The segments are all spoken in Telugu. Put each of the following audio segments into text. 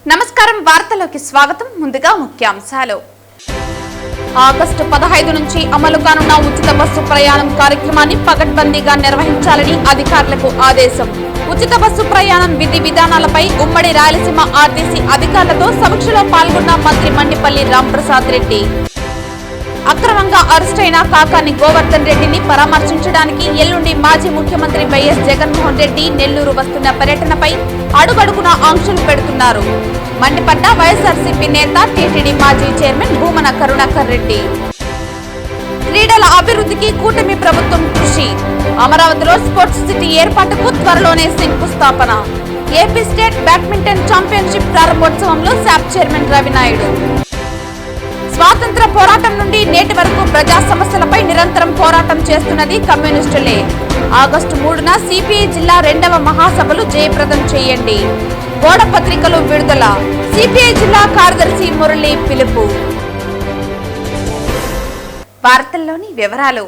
నమస్కారం వార్తలోకి స్వాగతం. ముందుగా ముఖ్యాంశాలు. ఆగస్టు 15 నుంచి అమలు కానున్న ఉచిత బస్సు ప్రయాణం కార్యక్రమాన్ని పకడ్బందీగా నిర్వహించాలని అధికారులకు ఆదేశం. ఉచిత బస్సు ప్రయాణం విధి విధానాలపై ఉమ్మడి రాయలసీమ ఆర్టీసీ అధికారులతో సమీక్షలో పాల్గొన్న మంత్రి మండిపల్లి రాంప్రసాద్ రెడ్డి. అక్రమంగా అరెస్టైన కాకాని గోవర్ధన్ రెడ్డిని పరామర్శించడానికి ఎల్లుండి మాజీ ముఖ్యమంత్రి వైఎస్ జగన్మోహన్ రెడ్డి నెల్లూరు వస్తున్న పర్యటనపై అడుగడుగున ఆంక్షలు పెడుతున్నారు. మండిపడ్డ వైఎస్ఆర్సీపీ నేత టీటీడీ మాజీ చైర్మన్ భూమన కరుణాకర్ రెడ్డి. క్రీడల అభివృద్ధికి కూటమి ప్రభుత్వం కృషి. అమరావతిలో స్పోర్ట్స్ సిటీ ఏర్పాటుకు త్వరలోనే శంకుస్థాపన. AP state badminton championship ప్రారంభోత్సవంలో SAAP chairman Ravi Naidu. స్వాతంత్ర పోరాటం నుండి నేటి వరకు ప్రజా సమస్యలపై నిరంతరం పోరాటం చేస్తున్నది కమ్యూనిస్టులే. ఆగస్టు 3న సిపిఐ జిల్లా 2వ మహాసభలు జయప్రదం చేయండి. గోడ పత్రికలు విడుదల. సిపిఐ జిల్లా కార్యదర్శి మురళి పిలుపు. వార్తల్లోని వివరాలు.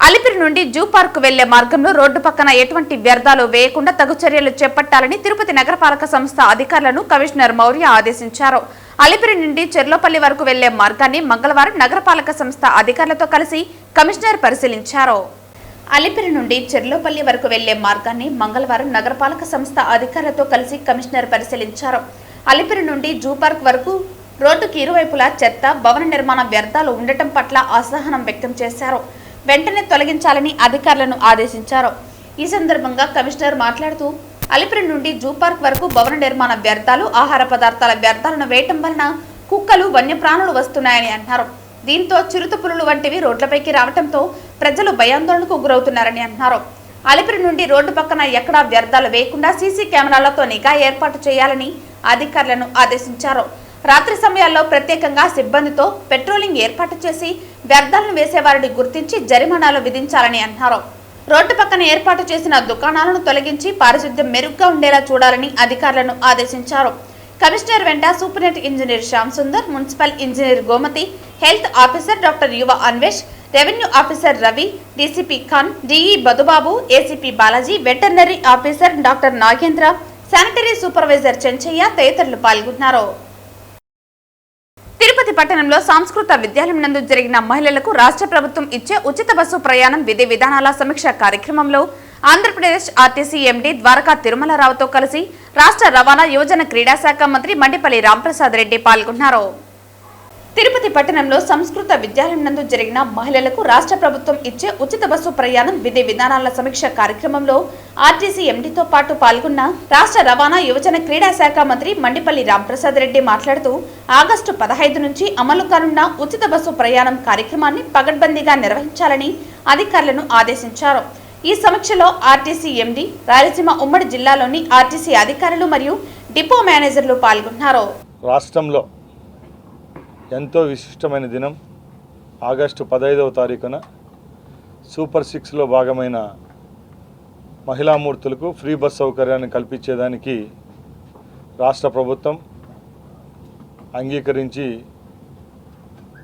అలిపిరి నుండి జూ పార్క్ వెళ్లే మార్గంలో రోడ్డు పక్కన ఎటువంటి వ్యర్థాలు వేయకుండా తగు చర్యలు చేపట్టాలని తిరుపతి నగరపాలక సంస్థ అధికారులను కమిషనర్ మౌర్య ఆదేశించారు. అలిపిరి నుండి చెర్లోపల్లి వరకు వెళ్లే మార్గాన్ని మంగళవారం నగరపాలక సంస్థ అధికారులతో కలిసి కమిషనర్ పరిశీలించారు. అలిపిరి నుండి చెర్లోపల్లి వరకు వెళ్లే మార్గాన్ని మంగళవారం నగరపాలక సంస్థ అధికారులతో కలిసి కమిషనర్ పరిశీలించారు. అలిపిరి నుండి జూ పార్క్ వరకు రోడ్డుకి ఇరువైపులా చెత్త, భవన నిర్మాణ వ్యర్థాలు ఉండటం పట్ల అసహనం వ్యక్తం చేశారు. వెంటనే తొలగించాలని అధికారులను ఆదేశించారు. ఈ సందర్భంగా కమిషనర్ మాట్లాడుతూ అలిపిరి నుండి జూ పార్క్ వరకు భవన నిర్మాణ వ్యర్థాలు, ఆహార పదార్థాల వ్యర్థాలను వేయటం వలన కుక్కలు, వన్యప్రాణులు వస్తున్నాయని అన్నారు. దీంతో చిరుతపులులు వంటివి రోడ్లపైకి రావడంతో ప్రజలు భయాందోళనకు గురవుతున్నారని అన్నారు. అలిపిరి నుండి రోడ్డు పక్కన ఎక్కడా వ్యర్థాలు వేయకుండా సీసీ కెమెరాలతో నిఘా ఏర్పాటు చేయాలని అధికారులను ఆదేశించారు. రాత్రి సమయాల్లో ప్రత్యేకంగా సిబ్బందితో పెట్రోలింగ్ ఏర్పాటు చేసి వ్యర్థాలను వేసేవారిని గుర్తించి జరిమానాలు విధించాలని అన్నారు. రోడ్డు పక్కన ఏర్పాటు చేసిన దుకాణాలను తొలగించి పారిశుద్ధ్యం మెరుగ్గా ఉండేలా చూడాలని అధికారులను ఆదేశించారు. కమిషనర్ వెంట superintendent engineer Shyam Sundar, municipal engineer Gomathi, health officer doctor Yuva Anvesh, revenue officer Ravi, DCP Khan, DE Badubabu, ACP Balaji, veterinary officer doctor Nagendra, sanitary supervisor Chenchaiah తదితరులు పాల్గొన్నారు. తిరుపతి పట్టణంలో సంస్కృత విద్యాలయం నందు జరిగిన మహిళలకు రాష్ట్ర ప్రభుత్వం ఇచ్చే ఉచిత బస్సు ప్రయాణం విధి విధానాల సమీక్ష కార్యక్రమంలో ఆంధ్రప్రదేశ్ ఆర్టీసీ ఎండీ ద్వారకా తిరుమలరావుతో కలిసి రాష్ట్ర రవాణా యువజన క్రీడా శాఖ మంత్రి మండిపల్లి రాంప్రసాద్ రెడ్డి పాల్గొన్నారు. తిరుపతి పట్టణంలో సంస్కృత విద్యాలయం నందు జరిగిన మహిళలకు రాష్ట్ర ప్రభుత్వం ఇచ్చే ఉచిత బస్సు ప్రయాణం విధి విధానాల సమీక్ష కార్యక్రమంలో ఆర్టీసీ ఎండీతో పాటు పాల్గొన్న రాష్ట్ర రవాణా యువజన క్రీడా శాఖ మంత్రి మండిపల్లి రాంప్రసాద్ రెడ్డి మాట్లాడుతూ ఆగస్టు 15 నుంచి అమలు కానున్న ఉచిత బస్సు ప్రయాణం కార్యక్రమాన్ని పకడ్బందీగా నిర్వహించాలని అధికారులను ఆదేశించారు. ఈ సమీక్షలో ఆర్టీసీ ఎండీ, రాయలసీమ ఉమ్మడి జిల్లాలోని ఆర్టీసీ అధికారులు మరియు డిపో మేనేజర్లు పాల్గొన్నారు. రాష్ట్రంలో ఎంతో విశిష్టమైన దినం ఆగస్టు 15వ తారీఖున సూపర్ 6లో భాగమైన మహిళామూర్తులకు ఫ్రీ బస్ సౌకర్యాన్ని కల్పించేదానికి రాష్ట్ర ప్రభుత్వం అంగీకరించి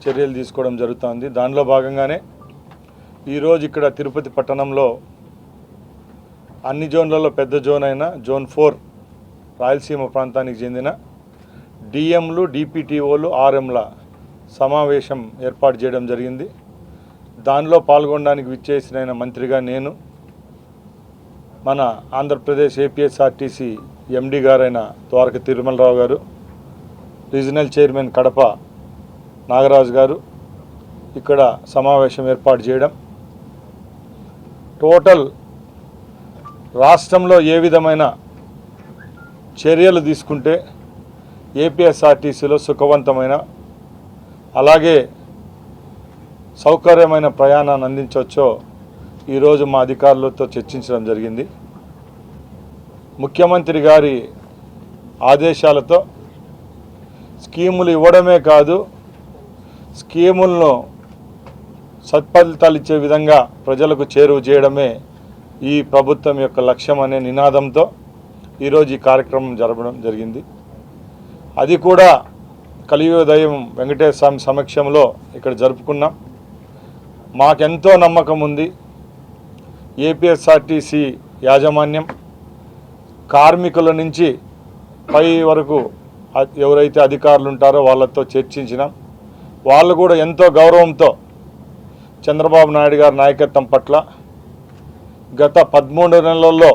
చర్యలు తీసుకోవడం జరుగుతుంది. దానిలో భాగంగానే ఈరోజు ఇక్కడ తిరుపతి పట్టణంలో అన్ని జోన్లలో పెద్ద జోన్ అయిన జోన్ 4 రాయలసీమ ప్రాంతానికి చెందిన డిఎంలు, డిపిటిఓలు, ఆర్ఎంల సమావేశం ఏర్పాటు చేయడం జరిగింది. దానిలో పాల్గొనడానికి విచ్చేసిన మంత్రిగా నేను, మన ఆంధ్రప్రదేశ్ ఏపీఎస్ఆర్టీసీ ఎండి గారైన ద్వారకా తిరుమలరావు గారు, రీజనల్ చైర్మన్ కడప నాగరాజు గారు ఇక్కడ సమావేశం ఏర్పాటు చేయడం, టోటల్ రాష్ట్రంలో ఏ విధమైన చర్యలు తీసుకుంటే ఏపీఎస్ఆర్టీసీలో సుఖవంతమైన అలాగే సౌకర్యమైన ప్రయాణాన్ని అందించవచ్చో ఈరోజు మా అధికారులతో చర్చించడం జరిగింది. ముఖ్యమంత్రి గారి ఆదేశాలతో స్కీములు ఇవ్వడమే కాదు, స్కీములను సత్ఫలితాలు ఇచ్చే విధంగా ప్రజలకు చేరువ చేయడమే ఈ ప్రభుత్వం యొక్క లక్ష్యం అనే నినాదంతో ఈరోజు ఈ కార్యక్రమం జరపడం జరిగింది. అది కూడా కలియుగదైవం వెంకటేశ్వర స్వామి సమక్షంలో ఇక్కడ జరుపుకున్నాం. మాకెంతో నమ్మకం ఉంది. ఏపీఎస్ఆర్టీసీ యాజమాన్యం కార్మికుల నుంచి పై వరకు ఎవరైతే అధికారులు ఉంటారో వాళ్ళతో చర్చించినాం. వాళ్ళు కూడా ఎంతో గౌరవంతో చంద్రబాబు నాయుడు గారి నాయకత్వం పట్ల గత 13 నెలల్లో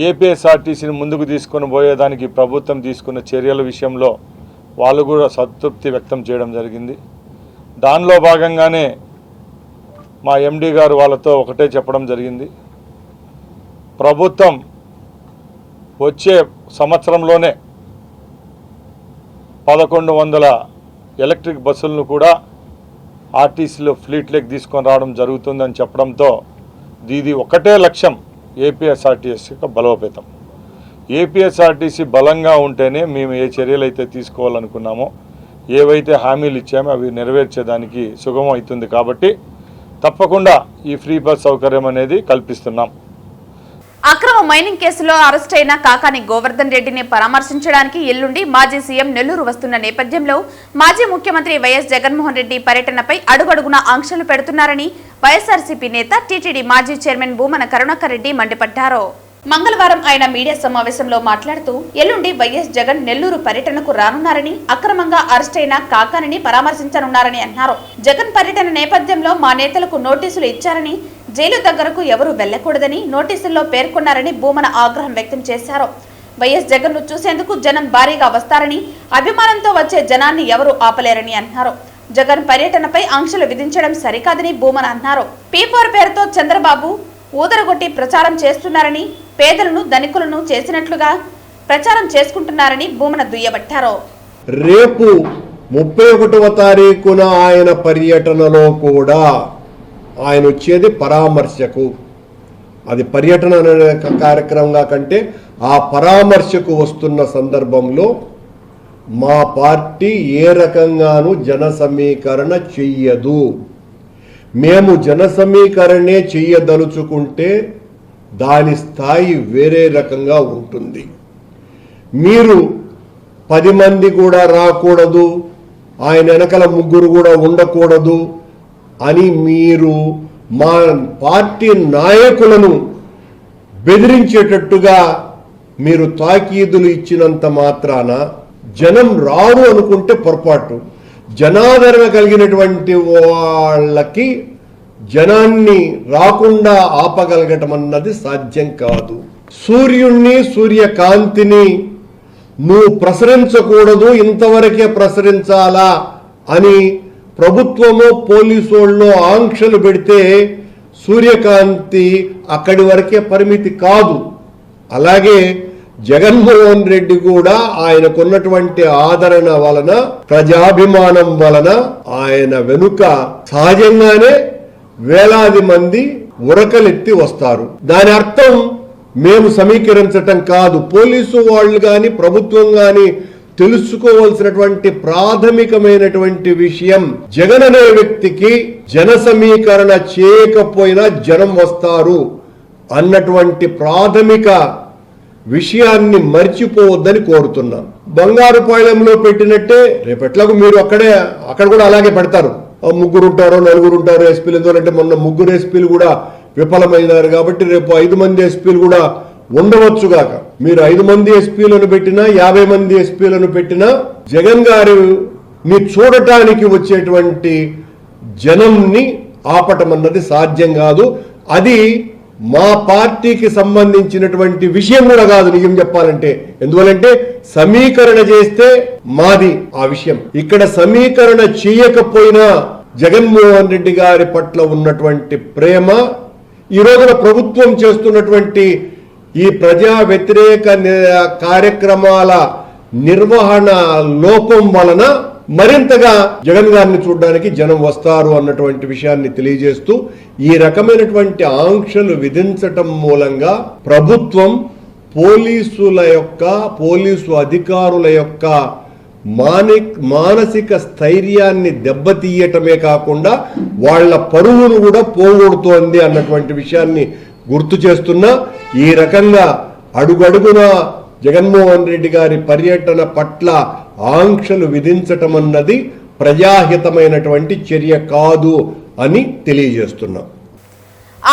ఏపీఎస్ఆర్టీసీని ముందుకు తీసుకొని పోయేదానికి ప్రభుత్వం తీసుకున్న చర్యల విషయంలో వాళ్ళు కూడా సంతృప్తి వ్యక్తం చేయడం జరిగింది. దానిలో భాగంగానే మా ఎండీ గారు వాళ్ళతో ఒకటే చెప్పడం జరిగింది, ప్రభుత్వం వచ్చే సంవత్సరంలోనే 1100 ఎలక్ట్రిక్ బస్సులను కూడా ఆర్టీసీలో ఫ్లీట్లోకి తీసుకొని రావడం జరుగుతుందని చెప్పడంతో ఇది ఒకటే లక్ష్యం ఏపీఎస్ఆర్టీసీ యొక్క బలోపేతం. ఏపీఎస్ఆర్టీసీ బలంగా ఉంటేనే మేము ఏ చర్యలు అయితే తీసుకోవాలనుకున్నామో, ఏవైతే హామీలు ఇచ్చామో అవి నెరవేర్చేదానికి సుగమం అవుతుంది. కాబట్టి తప్పకుండా ఈ ఫ్రీ బస్ సౌకర్యం అనేది కల్పిస్తున్నాం. అక్రమ మైనింగ్ కేసులో అరెస్ట్ అయిన కాకాని గోవర్ధన్ రెడ్డిని పరామర్శించడానికి ఎల్లుండి మాజీ సీఎం నెల్లూరు వస్తున్న నేపథ్యంలో మాజీ ముఖ్యమంత్రి వైఎస్ జగన్మోహన్ రెడ్డి పర్యటనపై అడుగడుగునా ఆంక్షలు పెడుతున్నారని వైఎస్ఆర్సీపీ నేత టీటీడీ మాజీ చైర్మన్ భూమన కరుణాకర్ రెడ్డి మండిపడ్డారు. మంగళవారం ఆయన మీడియా సమావేశంలో మాట్లాడుతూ ఎల్లుండి వైఎస్ జగన్ నెల్లూరు పర్యటనకు రానున్నారని, అక్రమంగా అరెస్ట్ అయిన కాకానిని పరామర్శించనున్నారని అన్నారు. జగన్ పర్యటన నేపథ్యంలో మా నేతలకు నోటీసులు ఇచ్చారని, జైలు దగ్గరకు ఎవరూ వెళ్లకూడదని నోటీసుల్లో పేర్కొన్నారని భూమన ఆగ్రహం వ్యక్తం చేశారు. వైఎస్ జగన్ ను చూసేందుకు జనం భారీగా వస్తారని, అభిమానంతో వచ్చే జనాన్ని ఎవరూ ఆపలేరని అన్నారు. జగన్ పర్యటనపై ఆంక్షలు విధించడం సరికాదని భూమన అన్నారు. P4 పేరుతో చంద్రబాబు ఊదరగొట్టి ప్రచారం చేస్తున్నారని, పేదలను ధనికులను చేసినట్లుగా ప్రచారం చేసుకుంటున్నారని భూమన దుయ్యబట్టారు. రేపు 31వ తారీఖున ఆయన పర్యటనలో కూడా ఆయన వచ్చేది పరామర్శకు. అది పర్యటన కార్యక్రమంగా కంటే ఆ పరామర్శకు వస్తున్న సందర్భంలో మా పార్టీ ఏ రకంగానూ జన సమీకరణ చెయ్యదు. మేము జన సమీకరణే చెయ్యదలుచుకుంటే దాని స్థాయి వేరే రకంగా ఉంటుంది. మీరు 10 మంది కూడా రాకూడదు, ఆయన వెనకల 3 కూడా ఉండకూడదు అని మీరు మా పార్టీ నాయకులను బెదిరించేటట్టుగా మీరు తాకీదులు ఇచ్చినంత మాత్రాన జనం రారు అనుకుంటే పొరపాటు. జనాదరణ కలిగినటువంటి వాళ్ళకి జనాన్ని రాకుండా ఆపగలగటం అన్నది సాధ్యం కాదు. సూర్యుణ్ణి, సూర్యకాంతిని నువ్వు ప్రసరించకూడదు, ఇంతవరకే ప్రసరించాలా అని ప్రభుత్వము పోలీసు వాళ్ళు ఆంక్షలు పెడితే సూర్యకాంతి అక్కడి వరకే పరిమితి కాదు. అలాగే జగన్మోహన్ రెడ్డి కూడా ఆయనకున్నటువంటి ఆదరణ వలన, ప్రజాభిమానం వలన ఆయన వెనుక సహజంగానే వేలాది మంది ఉరకలెత్తి వస్తారు. దాని అర్థం మేము సమీకరించటం కాదు. పోలీసు వాళ్ళు కానీ ప్రభుత్వం కానీ తెలుసుకోవాల్సినటువంటి ప్రాథమికమైనటువంటి విషయం, జగన్ అనే వ్యక్తికి జన సమీకరణ చేయకపోయినా జనం వస్తారు అన్నటువంటి ప్రాథమిక విషయాన్ని మర్చిపోవద్దని కోరుతున్నాం. బంగారుపాళ్యంలో పెట్టినట్టే రేపట్లాగూ మీరు అక్కడ కూడా అలాగే పెడతారు. 3 ఉంటారో 4 ఉంటారో ఎస్పీలు. ఎందుకంటే మొన్న 3 ఎస్పీలు కూడా విఫలమైనారు కాబట్టి రేపు 5 మంది ఎస్పీలు కూడా ఉండవచ్చుగాక. మీరు 5 మంది ఎస్పీలను పెట్టినా 50 మంది ఎస్పీలను పెట్టినా జగన్ గారిని చూడటానికి వచ్చేటువంటి జనంని ఆపటం అన్నది సాధ్యం కాదు. అది మా పార్టీకి సంబంధించినటువంటి విషయం కూడా కాదు నిజం చెప్పాలంటే. ఎందువలంటే సమీకరణ చేస్తే మాది ఆ విషయం. ఇక్కడ సమీకరణ చేయకపోయినా జగన్మోహన్ రెడ్డి గారి పట్ల ఉన్నటువంటి ప్రేమ, ఈ రోజున ప్రభుత్వం చేస్తున్నటువంటి ఈ ప్రజా వ్యతిరేక కార్యక్రమాల నిర్వహణ లోపం వలన మరింతగా జగన్ గారిని చూడడానికి జనం వస్తారు అన్నటువంటి విషయాన్ని తెలియజేస్తూ, ఈ రకమైనటువంటి ఆంక్షలు విధించటం మూలంగా ప్రభుత్వం పోలీసు అధికారుల యొక్క మానసిక స్థైర్యాన్ని దెబ్బతీయటమే కాకుండా వాళ్ళ పరువును కూడా పోగొడుతోంది అన్నటువంటి విషయాన్ని గుర్తు చేస్తున్నా. ఈ రకంగా అడుగడుగున జగన్మోహన్ రెడ్డి గారి పర్యటన పట్ల ఆంక్షలు విధించటం అన్నది ప్రజాహితమైనటువంటి చర్య కాదు అని తెలియజేస్తున్నాం.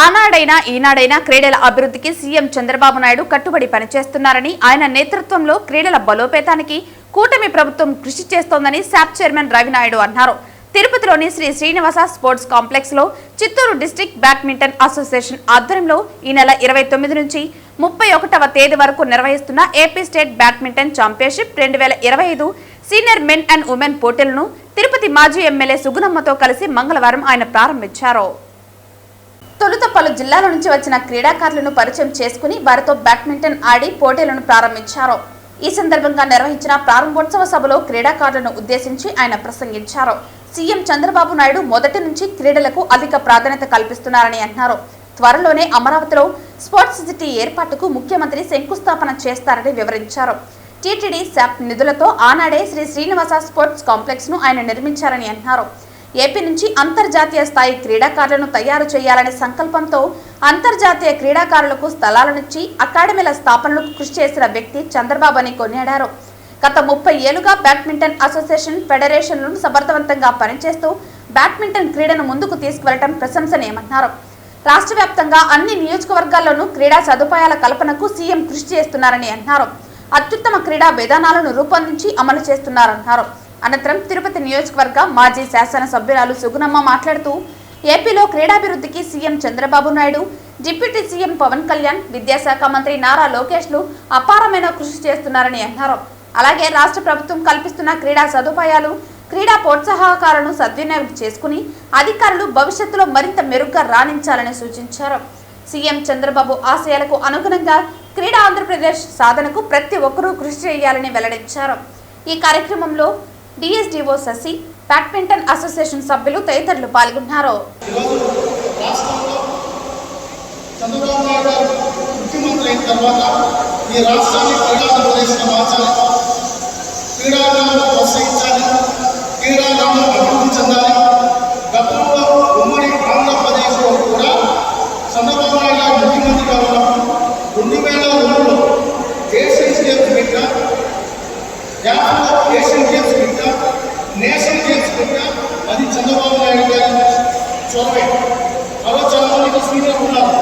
ఆనాడైనా ఈనాడైనా క్రీడల అభివృద్ధికి సీఎం చంద్రబాబు నాయుడు కట్టుబడి పనిచేస్తున్నారని, ఆయన నేతృత్వంలో క్రీడల బలోపేతానికి కూటమి ప్రభుత్వం కృషి చేస్తోందని శాప్ చైర్మన్ రవినాయుడు అన్నారు. తిరుపతిలోని శ్రీ శ్రీనివాస స్పోర్ట్స్ కాంప్లెక్స్ లో చిత్తూరు డిస్ట్రిక్ట్ బ్యాడ్మింటన్ అసోసియేషన్ ఆధ్వర్యంలో ఈ నెల 29 నుంచి 31వ తేదీ వరకు నిర్వహిస్తున్న AP state badminton championship 2025 senior men and women పోటీలను తిరుపతి మాజీ ఎమ్మెల్యే సుగుణమ్మతో కలిసి మంగళవారం ఆయన ప్రారంభించారు. తొలుత పలు జిల్లాల నుంచి వచ్చిన క్రీడాకారులను పరిచయం చేసుకుని వారితో బ్యాడ్మింటన్ ఆడి పోటీలను ప్రారంభించారు. ఈ సందర్భంగా నిర్వహించిన ప్రారంభోత్సవ సభలో క్రీడాకారులను ఉద్దేశించి ఆయన ప్రసంగించారు. సీఎం చంద్రబాబు నాయుడు మొదటి నుంచి క్రీడలకు అధిక ప్రాధాన్యత కల్పిస్తున్నారని అన్నారు. త్వరలోనే అమరావతిలో స్పోర్ట్స్ సిటీ ఏర్పాటుకు ముఖ్యమంత్రి శంకుస్థాపన చేస్తారని వివరించారు. టీటీడీ శాప్ నిధులతో ఆనాడే శ్రీ శ్రీనివాస స్పోర్ట్స్ కాంప్లెక్స్ ను ఆయన నిర్మించారని అన్నారు. ఏపీ నుంచి అంతర్జాతీయ స్థాయి క్రీడాకారులను తయారు చేయాలనే సంకల్పంతో అంతర్జాతీయ క్రీడాకారులకు స్థలాలనిచ్చి అకాడమీల స్థాపనలకు కృషి చేసిన వ్యక్తి చంద్రబాబు అని కొనియాడారు. గత 30 ఏళ్లుగా బ్యాడ్మింటన్ అసోసియేషన్ ఫెడరేషన్లను సమర్థవంతంగా పనిచేస్తూ బ్యాడ్మింటన్ క్రీడను ముందుకు తీసుకువెళ్లడం ప్రశంసనీయమన్నారు. రాష్ట్ర వ్యాప్తంగా అన్ని నియోజకవర్గాల్లోనూ క్రీడా సదుపాయాల కల్పనకు సీఎం కృషి చేస్తున్నారని అన్నారు. అత్యుత్తమ క్రీడా విధానాలను రూపొందించి అమలు చేస్తున్నారన్నారు. అనంతరం తిరుపతి నియోజకవర్గ మాజీ శాసనసభ్యురాలు సుగుణమ్మ మాట్లాడుతూ ఏపీలో క్రీడాభివృద్ధికి CM Chandrababu Naidu, deputy CM Pawan Kalyan, విద్యాశాఖ మంత్రి నారా లోకేష్లు అపారమైన కృషి చేస్తున్నారని అన్నారు. అలాగే రాష్ట్ర ప్రభుత్వం కల్పిస్తున్న క్రీడా సదుపాయాలు, క్రీడా ప్రోత్సాహకాలను సద్వినియోగం చేసుకుని అధికారులు భవిష్యత్తులో మరింత మెరుగ్గా రాణించాలని సూచించారు. సీఎం చంద్రబాబు ఆశయాలకు అనుగుణంగా క్రీడా ఆంధ్రప్రదేశ్ సాధనకు ప్రతి ఒక్కరూ కృషి చేయాలని వెల్లడించారు. ఈ కార్యక్రమంలో డిఎస్డిఓ శశి, బ్యాడ్మింటన్ అసోసియేషన్ సభ్యులు తదితరులు పాల్గొన్నారు. ఏషియన్ గేమ్స్ పెట్టా, నేషనల్ గేమ్స్ పెట్టా, అది చంద్రబాబు నాయుడు గారి చొరవే. అలా చాలా మంది సీనియర్ ఉన్నారు.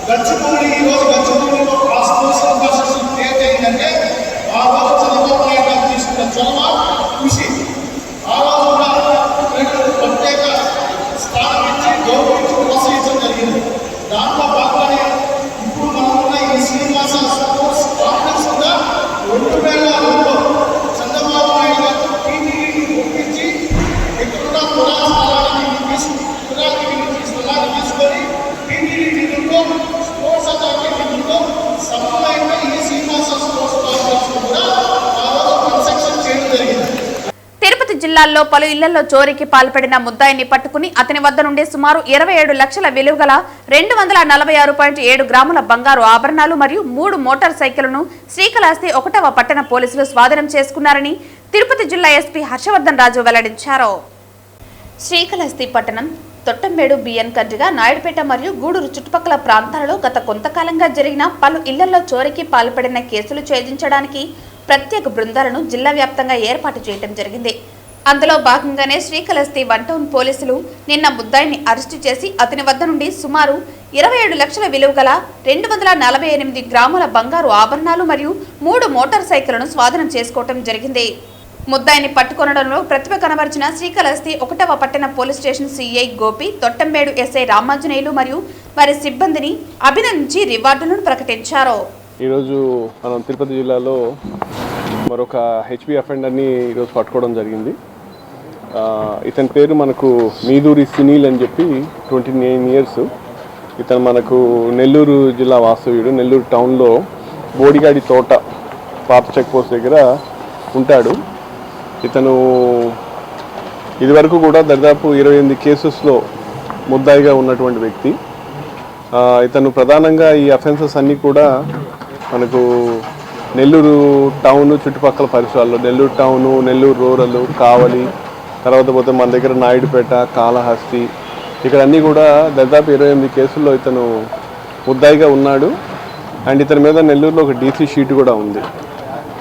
గచ్చిబౌలి ఈరోజు గచ్చిబౌలిలో ఆ స్పోర్ట్స్ ఇన్ఫ్రాస్ట్రక్చర్ క్రియేట్ అయిందంటే ఆ రోజు చంద్రబాబు నాయుడు గారు తీసుకున్న చొరవ, కృషి. ఆ రోజు కూడా క్రీడలకు ప్రత్యేక స్థానం ఇచ్చి గౌరవించి ప్రోత్సహించడం జరిగింది. దాంట్లో భాగంగానే ఇప్పుడు మనం ఉన్న ఈ శ్రీనివాస స్పోర్ట్స్ కాంప్లెక్స్ కూడా 2002లో చంద్రబాబు నాయుడు గారు టీటీడీని ఒప్పించి ఇక్కడున్న స్థలాన్ని తీసుకొని టీటీడీ నిధులతో స్పోర్ట్స్ అథారిటీ నిధులతో సఫలమైన ఈ శ్రీనివాస స్పోర్ట్స్ కాంప్లెక్స్ కూడా ఆ రోజు కన్స్ట్రక్షన్ చేయడం జరిగింది. తిరుపతి జిల్లాలో పలు ఇళ్లలో చోరీకి పాల్పడిన ముద్దాయిని పట్టుకుని అతని వద్ద నుండి సుమారు 27 లక్షల విలువ గల 246.7 గ్రాముల బంగారు ఆభరణాలు మరియు 3 మోటార్ సైకిళ్లను శ్రీకాళహస్తి 1వ పట్టణ పోలీసులు స్వాధీనం చేసుకున్నారని తిరుపతి జిల్లా ఎస్పీ హర్షవర్ధన్ రాజు వెల్లడించారు. శ్రీకాళహస్తి పట్టణం తొట్టంబేడు బిఎన్ కండ్రిగా నాయుడుపేట మరియు గూడూరు చుట్టుపక్కల ప్రాంతాలలో గత కొంతకాలంగా జరిగిన పలు ఇళ్లలో చోరీకి పాల్పడిన కేసులు ఛేదించడానికి ప్రత్యేక బృందాలను జిల్లా వ్యాప్తంగా ఏర్పాటు చేయడం జరిగింది. అందులో భాగంగానే శ్రీకాళహస్తి 1 టౌన్ పోలీసులు నిన్న ముద్దాయిని అరెస్టు చేసి అతని వద్ద నుండి సుమారు 27 లక్షల విలువ గల 248 గ్రాముల బంగారు ఆభరణాలు మరియు 3 మోటార్ సైకిళ్లను స్వాధీనం చేసుకోవడం జరిగింది. ముద్దాయిని పట్టుకొనడంలో ప్రతిభ కనబరిచిన శ్రీకాళహస్తి 1వ పట్టణ police station CI Gopi, Thottambedu SI Ramanjaneyulu మరియు వారి సిబ్బందిని అభినందించి రివార్డులను ప్రకటించారు. ఈరోజు మనం తిరుపతి జిల్లాలో మరొక హెచ్పి అఫెండర్ని ఈరోజు పట్టుకోవడం జరిగింది. ఇతని పేరు మనకు మీదూరి సునీల్ అని చెప్పి 29 ఇయర్స్. ఇతను మనకు నెల్లూరు జిల్లా వాస్తవ్యుడు. నెల్లూరు టౌన్లో బోడిగాడి తోట పాత చెక్ పోస్ట్ దగ్గర ఉంటాడు. ఇతను ఇదివరకు కూడా దాదాపు 28 కేసెస్లో ముద్దాయిగా ఉన్నటువంటి వ్యక్తి. ఇతను ప్రధానంగా ఈ అఫెన్సెస్ అన్నీ కూడా మనకు నెల్లూరు టౌన్ చుట్టుపక్కల పరిసరాల్లో, నెల్లూరు టౌను, నెల్లూరు రూరల్, కావలి, తర్వాత పోతే మన దగ్గర నాయుడుపేట, కాళహస్తి, ఇక్కడ అన్నీ కూడా దాదాపు 28 కేసుల్లో ఇతను ముద్దాయిగా ఉన్నాడు. అండ్ ఇతని మీద నెల్లూరులో ఒక డీసీ షీట్ కూడా ఉంది.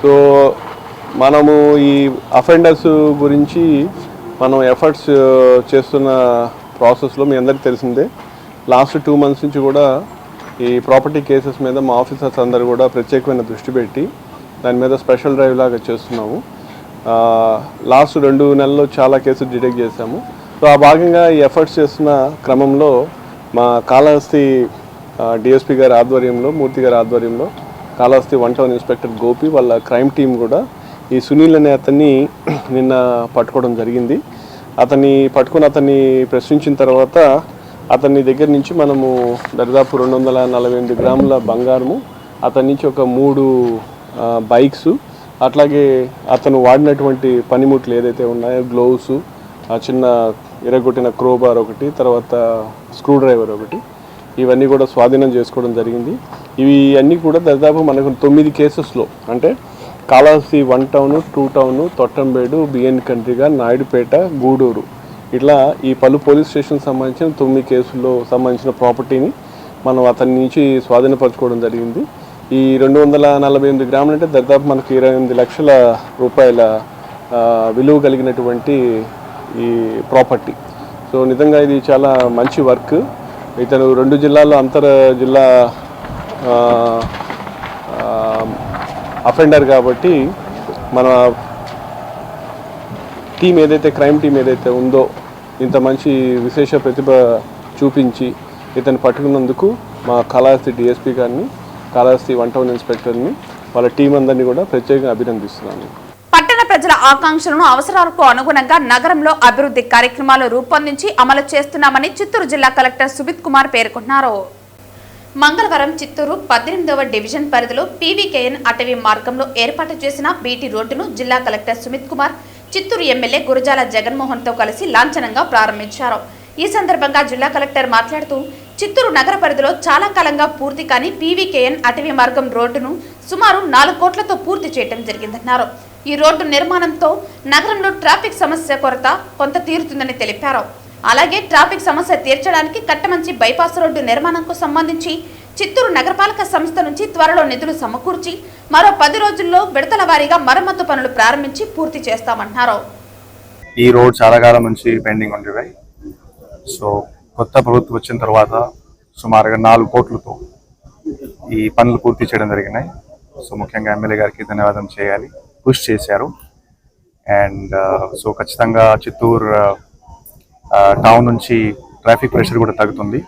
సో మనము ఈ అఫెండర్స్ గురించి మనం ఎఫర్ట్స్ చేస్తున్న ప్రాసెస్లో మీ అందరికీ తెలిసిందే, లాస్ట్ 2 months నుంచి కూడా ఈ ప్రాపర్టీ కేసెస్ మీద మా ఆఫీసర్స్ అందరూ కూడా ప్రత్యేకమైన దృష్టి పెట్టి దాని మీద స్పెషల్ డ్రైవ్ లాగా చేస్తున్నాము. లాస్ట్ 2 నెలల్లో చాలా కేసులు డిటెక్ట్ చేశాము. సో ఆ భాగంగా ఈ ఎఫర్ట్స్ చేస్తున్న క్రమంలో మా కాళహస్తి డిఎస్పీ గారి ఆధ్వర్యంలో, మూర్తి గారి ఆధ్వర్యంలో కాళహస్తి 1 టౌన్ ఇన్స్పెక్టర్ గోపి వాళ్ళ క్రైమ్ టీం కూడా ఈ సునీల్ అనే అతన్ని నిన్న పట్టుకోవడం జరిగింది. అతన్ని ప్రశ్నించిన తర్వాత అతని దగ్గర నుంచి మనము దాదాపు 248 గ్రాముల బంగారము, అతని నుంచి ఒక 3 బైక్స్, అట్లాగే అతను వాడినటువంటి పనిముట్లు ఏదైతే ఉన్నాయో గ్లోవ్స్, చిన్న ఇరగొట్టిన క్రోబార్ ఒకటి, తర్వాత స్క్రూ డ్రైవర్ ఒకటి, ఇవన్నీ కూడా స్వాధీనం చేసుకోవడం జరిగింది. ఇవి అన్నీ కూడా దాదాపు మనకు 9 కేసెస్లో, అంటే కాళహస్తి 1 టౌన్, 2 టౌన్, తొట్టంబేడు, బిఎన్ కండ్రిగా, నాయుడుపేట, గూడూరు, ఇట్లా ఈ పలు పోలీస్ స్టేషన్ సంబంధించిన 9 కేసుల్లో సంబంధించిన ప్రాపర్టీని మనం అతని నుంచి స్వాధీనపరచుకోవడం జరిగింది. ఈ 248 గ్రాములు అంటే దాదాపు మనకు 28 లక్షల రూపాయల విలువ కలిగినటువంటి ఈ ప్రాపర్టీ. సో నిజంగా ఇది చాలా మంచి వర్క్. ఇతను 2 జిల్లాల్లో అంతర్ జిల్లా అఫెండర్ కాబట్టి మన టీం ఏదైతే క్రైమ్ టీం ఏదైతే ఉందో ఇంత మంచి విశేష ప్రతిభ చూపించి ఇతను పట్టుకున్నందుకు మా కాళహస్తి డిఎస్పీ గారిని, కాళహస్తి 1 టౌన్ ఇన్స్పెక్టర్ని, వాళ్ళ టీం అందరినీ కూడా ప్రత్యేకంగా అభినందిస్తున్నాను. పట్టణ ప్రజల ఆకాంక్షలను, అవసరాలకు అనుగుణంగా నగరంలో అభివృద్ధి కార్యక్రమాలు రూపొందించి అమలు చేస్తున్నామని చిత్తూరు జిల్లా కలెక్టర్ సుమిత్ కుమార్ పేర్కొన్నారు. మంగళవారం చిత్తూరు 18వ డివిజన్ పరిధిలో పీవీకేఎన్ అటవీ మార్గంలో ఏర్పాటు చేసిన బీటీ రోడ్డును జిల్లా కలెక్టర్ సుమిత్ కుమార్ చిత్తూరు ఎమ్మెల్యే గురజాల జగన్మోహన్తో కలిసి లాంఛనంగా ప్రారంభించారు. ఈ సందర్భంగా జిల్లా కలెక్టర్ మాట్లాడుతూ చిత్తూరు నగర పరిధిలో చాలా కాలంగా పూర్తి కాని పీవీకేఎన్ అటవీ మార్గం రోడ్డును సుమారు 4 కోట్లతో పూర్తి చేయడం జరిగిందన్నారు. ఈ రోడ్డు నిర్మాణంతో నగరంలో ట్రాఫిక్ సమస్య కొరత కొంత తీరుతుందని తెలిపారు. అలాగే ట్రాఫిక్ సమస్య తీర్చడానికి కట్టమంచి బైపాస్ రోడ్డు నిర్మాణంకు సంబంధించి చిత్తూరు నగరపాలక సంస్థ నుంచి త్వరలో నిధులు సమకూర్చి మరో 10 రోజుల్లో విడతల వారీగా మరమ్మతు పనులు ప్రారంభించి పూర్తి చేస్తామన్నారు. ఈ రోడ్ చాలా కాలం నుంచి పెండింగ్ ఉండేవి. సో కొత్త ప్రభుత్వం వచ్చిన తర్వాత సుమారుగా 4 కోట్లతో ఈ పనులు పూర్తి చేయడం జరిగినాయి. సో ముఖ్యంగా ఎమ్మెల్యే గారికి ధన్యవాదం చేయాలి, పుష్ చేశారు. అండ్ సో ఖచ్చితంగా చిత్తూరు టౌన్ నుంచి ట్రాఫిక్ ప్రెషర్ కూడా తగ్గుతుంది.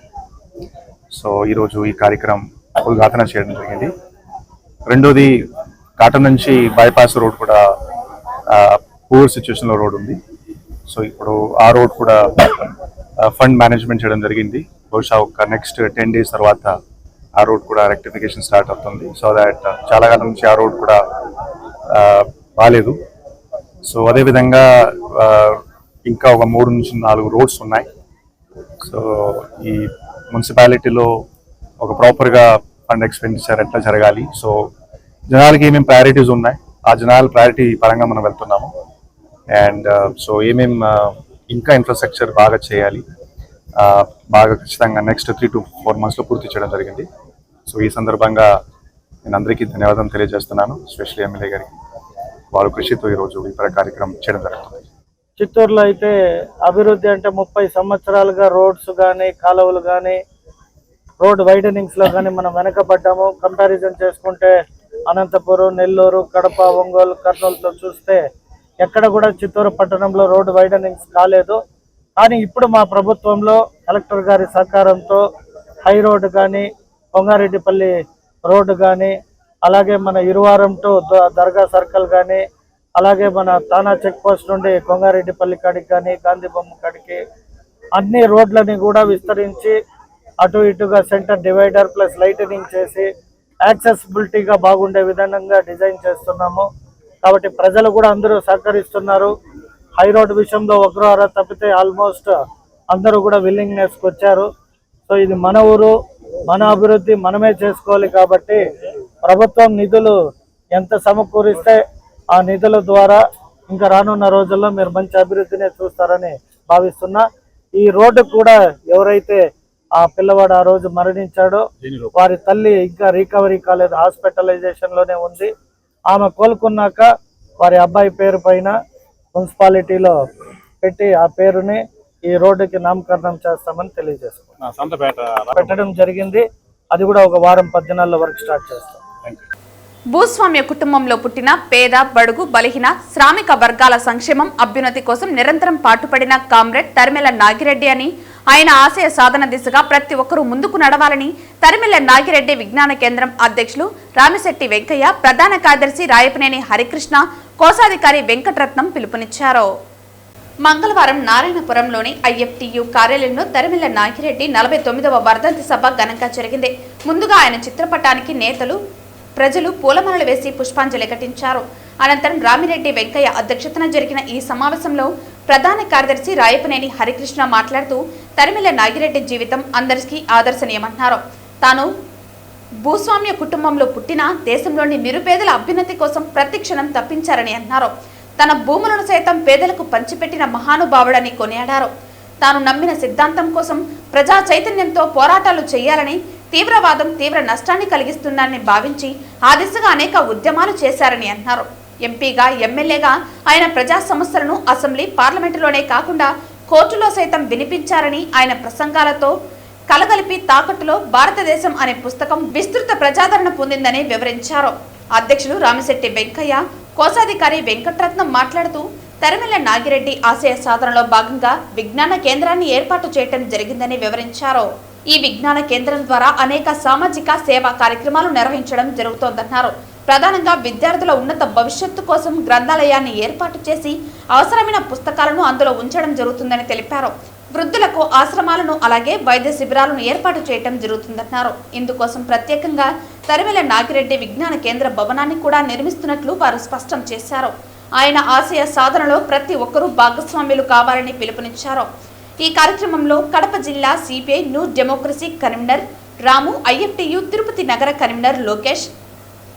సో ఈరోజు ఈ కార్యక్రమం ఉద్ఘాటన చేయడం జరిగింది. రెండోది, కాటన్ నుంచి బైపాస్ రోడ్ కూడా పూర్ సిచ్యువేషన్లో రోడ్ ఉంది. సో ఇప్పుడు ఆ రోడ్ కూడా ఫండ్ మేనేజ్మెంట్ చేయడం జరిగింది. బహుశా ఒక నెక్స్ట్ 10 days తర్వాత ఆ రోడ్ కూడా రెక్టిఫికేషన్ స్టార్ట్ అవుతుంది. సో దాట్ చాలా కాలం నుంచి ఆ రోడ్ కూడా బాగాలేదు. సో అదేవిధంగా ఇంకా ఒక 3 నుంచి 4 రోడ్స్ ఉన్నాయి. సో ఈ మున్సిపాలిటీలో ఒక ప్రాపర్గా ఫండ్ ఎక్స్పెండిచర్ ఎట్లా జరగాలి, సో జనాలకి ఏమేమి ప్రయారిటీస్ ఉన్నాయి, ఆ జనాల ప్రయారిటీ పరంగా మనం వెళ్తున్నాము. అండ్ సో ఏమేమి ఇంకా ఇన్ఫ్రాస్ట్రక్చర్ బాగా చేయాలి, బాగా ఖచ్చితంగా నెక్స్ట్ 3 to 4 monthsలో పూర్తి చేయడం జరిగింది. సో ఈ సందర్భంగా నేను అందరికీ ధన్యవాదం తెలియజేస్తున్నాను, ఎస్పెషల్లీ ఎమ్మెల్యే గారికి. వాళ్ళ కృషితో ఈరోజు ఈ కార్యక్రమం చేయడం జరుగుతుంది. చిత్తూరులో అయితే అభివృద్ధి అంటే 30 సంవత్సరాలుగా రోడ్స్ కానీ, కాలువలు కానీ, రోడ్ వైడనింగ్స్లో కానీ మనం వెనకబడ్డాము. కంపారిజన్ చేసుకుంటే అనంతపురం, నెల్లూరు, కడప, ఒంగోలు, కర్నూలుతో చూస్తే ఎక్కడ కూడా చిత్తూరు పట్టణంలో రోడ్ వైడనింగ్స్ కాలేదు. కానీ ఇప్పుడు మా ప్రభుత్వంలో కలెక్టర్ గారి సహకారంతో హై రోడ్డు కానీ, కొంగారెడ్డిపల్లి రోడ్డు కానీ, అలాగే మన ఇరువారం టు దర్గా సర్కిల్ కానీ, అలాగే మన తానా చెక్ పోస్ట్ నుండి కొంగారెడ్డిపల్లి కాడికి కానీ, గాంధీ బొమ్మ కాడికి అన్ని రోడ్లని కూడా విస్తరించి అటు ఇటుగా సెంటర్ డివైడర్ ప్లస్ లైటనింగ్ చేసి యాక్సెసిబిలిటీగా బాగుండే విధంగా డిజైన్ చేస్తున్నాము. కాబట్టి ప్రజలు కూడా అందరూ సహకరిస్తున్నారు. హై రోడ్ విషయంలో ఒకరు అర తప్పితే ఆల్మోస్ట్ అందరూ కూడా విల్లింగ్నెస్కి వచ్చారు. సో ఇది మన ఊరు, మన అభివృద్ధి మనమే చేసుకోవాలి. కాబట్టి ప్రభుత్వం నిధులు ఎంత సమకూరిస్తే ఆ నిధుల ద్వారా ఇంకా రానున్న రోజుల్లో మీరు మంచి అభివృద్ధిని చూస్తారని భావిస్తున్నా. ఈ రోడ్డు కూడా ఎవరైతే ఆ పిల్లవాడు ఆ రోజు మరణించాడో వారి తల్లి ఇంకా రికవరీ కాలేదు, హాస్పిటలైజేషన్ లోనే ఉంది. ఆమె కోలుకున్నాక వారి అబ్బాయి పేరు పైన మున్సిపాలిటీలో పెట్టి ఆ పేరుని ఈ రోడ్డుకి నామకరణం చేస్తామని తెలియజేసుకున్నాం. పెట్టడం జరిగింది. అది కూడా ఒక వారం 10 దినాల్లో వర్క్ స్టార్ట్ చేస్తాం. భూస్వామ్య కుటుంబంలో పుట్టిన పేద, బడుగు, బలహీన, శ్రామిక వర్గాల సంక్షేమం, అభ్యున్నతి కోసం నిరంతరం పాటుపడిన కామ్రేడ్ తరిమెల నాగిరెడ్డి అని, ఆయన ఆశయ సాధన దిశగా ప్రతి ఒక్కరూ ముందుకు నడవాలని తరిమెల నాగిరెడ్డి విజ్ఞాన కేంద్రం అధ్యక్షులు రామిశెట్టి వెంకయ్య, ప్రధాన కార్యదర్శి రాయపనేని హరికృష్ణ, కోశాధికారి వెంకటరత్నం పిలుపునిచ్చారు. మంగళవారం నారాయణపురంలోని ఐఎఫ్టియు కార్యాలయంలో తరిమెల నాగిరెడ్డి 49వ వర్ధంతి సభ ఘనంగా జరిగింది. ముందుగా ఆయన చిత్రపటానికి నేతలు, ప్రజలు పూలమాలలు వేసి పుష్పాంజలి ఘటించారు. అనంతరం రామిరెడ్డి వెంకయ్య అధ్యక్షతన జరిగిన ఈ సమావేశంలో ప్రధాన కార్యదర్శి రాయపనేని హరికృష్ణ మాట్లాడుతూ తరిమెల నాగిరెడ్డి జీవితం అందరికీ ఆదర్శనీయమన్నారు. తాను భూస్వామ్య కుటుంబంలో పుట్టిన దేశంలోని నిరుపేదల అభ్యున్నతి కోసం ప్రతి క్షణం తప్పించారని అన్నారు. తన భూములను సైతం పేదలకు పంచిపెట్టిన మహానుభావుడని కొనియాడారు. తాను నమ్మిన సిద్ధాంతం కోసం ప్రజా చైతన్యంతో పోరాటాలు చేయాలని, తీవ్రవాదం తీవ్ర నష్టాన్ని కలిగిస్తుందని భావించి ఆ దిశగా అనేక ఉద్యమాలు చేశారని అన్నారు. ఎంపీగా, ఎమ్మెల్యేగా ఆయన ప్రజా సమస్యలను అసెంబ్లీ, పార్లమెంటులోనే కాకుండా కోర్టులో సైతం వినిపించారని, ఆయన ప్రసంగాలతో కలగలిపి తాకట్టులో భారతదేశం అనే పుస్తకం విస్తృత ప్రజాదరణ పొందిందని వివరించారు. అధ్యక్షులు రామిశెట్టి వెంకయ్య, కోశాధికారి వెంకటరత్నం మాట్లాడుతూ తరిమెల నాగిరెడ్డి ఆశయ సాధనలో భాగంగా విజ్ఞాన కేంద్రాన్ని ఏర్పాటు చేయడం జరిగిందని వివరించారు. ఈ విజ్ఞాన కేంద్రం ద్వారా అనేక సామాజిక సేవా కార్యక్రమాలు నిర్వహించడం జరుగుతోందన్నారు. ప్రధానంగా విద్యార్థుల ఉన్నత భవిష్యత్తు కోసం గ్రంథాలయాన్ని ఏర్పాటు చేసి అవసరమైన పుస్తకాలను అందులో ఉంచడం జరుగుతుందని తెలిపారు. వృద్ధులకు ఆశ్రమాలను, అలాగే వైద్య శిబిరాలను ఏర్పాటు చేయడం జరుగుతుందన్నారు. ఇందుకోసం ప్రత్యేకంగా తరిమెల నాగిరెడ్డి విజ్ఞాన కేంద్ర భవనాన్ని కూడా నిర్మిస్తున్నట్లు వారు స్పష్టం చేశారు. ఆయన ఆశయ సాధనలో ప్రతి ఒక్కరూ భాగస్వామ్యులు కావాలని పిలుపునిచ్చారు. ఈ కార్యక్రమంలో కడప జిల్లా సిపిఐ న్యూ డెమోక్రసీ కన్వీనర్ రాము, ఐఎఫ్టియు తిరుపతి నగర కన్వీనర్ లోకేష్,